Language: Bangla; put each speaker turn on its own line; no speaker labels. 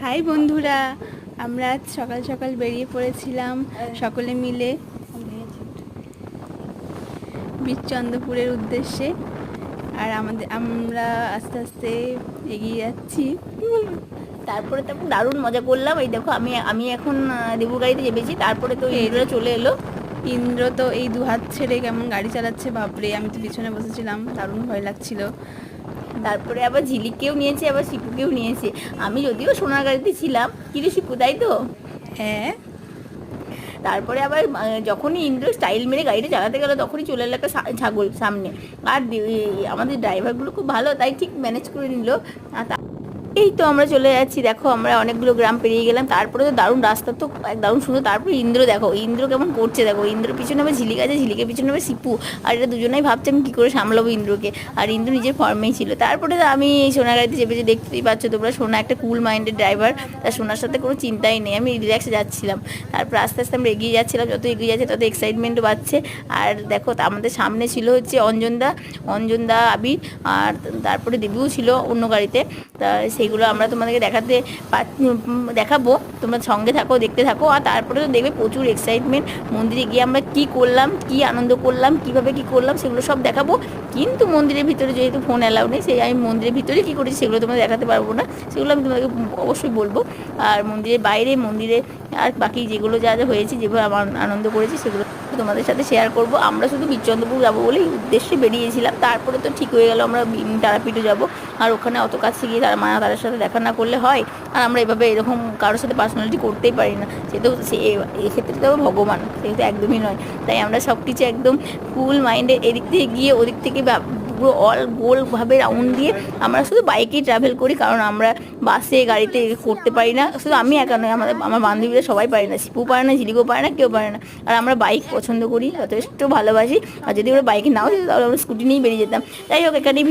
হাই বন্ধুরা, আমরা আজ সকাল সকাল বেরিয়ে পড়েছিলাম সকলে মিলে বীরচন্দ্রপুরের উদ্দেশ্যে। আর আমরা আস্তে আস্তে এগিয়ে যাচ্ছি।
তারপরে তো দারুণ মজা করলাম। এই দেখো আমি আমি এখন দেবুর গাড়িতে চেপেছি। তারপরে তো ইন্দ্র চলে এলো।
ইন্দ্র তো এই দু হাত ছেড়ে কেমন গাড়ি চালাচ্ছে, বাপরে! আমি তো পিছনে বসেছিলাম, দারুণ ভয় লাগছিল।
তারপরে আবার ঝিলিককেও নিয়েছে, আবার শিপুকেও নিয়েছে। আমি যদিও সোনার গাড়িতে ছিলাম, কিন্তু শিপু, তাই তো?
হ্যাঁ।
তারপরে আবার যখনই ইন্দ্র স্টাইল মেরে গাড়িটা চালাতে গেল, তখনই চলে এলো একটা ছাগল সামনে। আর আমাদের ড্রাইভারগুলো খুব ভালো, তাই ঠিক ম্যানেজ করে নিল। এই তো আমরা চলে যাচ্ছি। দেখো আমরা অনেকগুলো গ্রাম পেরিয়ে গেলাম। তারপরে তো দারুণ রাস্তা, তো দারুণ সুন্দর। তারপরে ইন্দ্র দেখো, ইন্দ্র কেমন করছে দেখো। ইন্দ্র পিছনে আবার ঝিলিক আছে, ঝিলিকের পিছনে আবার শিপু। আর এটা দুজনেই ভাবছে আমি কী করে সামলাবো ইন্দ্রকে। আর ইন্দ্র নিজের ফর্মেই ছিল। তারপরে তো আমি সোনার গাড়িতে চেপেছি, দেখতেই পাচ্ছ তোমরা। সোনা একটা কুল মাইন্ডেড ড্রাইভার, তার সোনার সাথে কোনো চিন্তাই নেই। আমি রিল্যাক্সে যাচ্ছিলাম। তারপর আস্তে আস্তে আমরা এগিয়ে যাচ্ছিলাম। যত এগিয়ে যাচ্ছে তত এক্সাইটমেন্টও বাড়ছে। আর দেখো আমাদের সামনে ছিল হচ্ছে অঞ্জনদা, আবির, আর তারপরে দেবীও ছিল অন্য গাড়িতে। তা সেইগুলো আমরা তোমাদেরকে দেখাবো। তোমরা সঙ্গে থাকো, দেখতে থাকো। আর তারপরে তো দেখবে প্রচুর এক্সাইটমেন্ট। মন্দিরে গিয়ে আমরা কি করলাম, কি আনন্দ করলাম, কিভাবে কি করলাম, সেগুলো সব দেখাবো। কিন্তু মন্দিরের ভিতরে যেহেতু ফোন অ্যালাউ নেই, সেই আমি মন্দিরের ভিতরে কী করেছি সেগুলো তোমাদের দেখাতে পারবো না। সেগুলো আমি তোমাদেরকে অবশ্যই বলবো। আর মন্দিরের বাইরে, মন্দিরে আর বাকি যেগুলো যা যা হয়েছে, যেভাবে আমার আনন্দ করেছি, সেগুলো তোমাদের সাথে শেয়ার করব। আমরা শুধু বীরচন্দ্রপুর যাবো বলেই উদ্দেশ্যে বেরিয়েছিলাম। তারপরে তো ঠিক হয়ে গেল আমরা তারাপীঠে যাব। আর ওখানে অত কাছে গিয়ে তাদের সাথে দেখা না করলে হয়? আর আমরা এভাবে এরকম কারোর সাথে পার্সোনালিটি করতেই পারি না। সেহেতু এক্ষেত্রে তো ভগবান, সেহেতু একদমই নয়। তাই আমরা সব কিছু একদম কুল মাইন্ডে এদিক থেকে গিয়ে ওদিক থেকে পুরো গোলভাবে রাউন্ড দিয়ে আমরা শুধু বাইকেই ট্রাভেল করি। কারণ আমরা বাসে, গাড়িতে করতে পারি না। শুধু আমি একা নয়, আমার বান্ধবীরা সবাই পারে না। শিপু পারে না, ঝিলিকও পারে না, কেউ পারে না। আর আমরা বাইক পছন্দ করি, যথেষ্ট ভালোবাসি। আর যদি ওরা বাইকে নাও যেত, তাহলে আমরা স্কুটি নিয়েই বেরিয়ে যেতাম। যাই হোক, এখানেই ভিডিও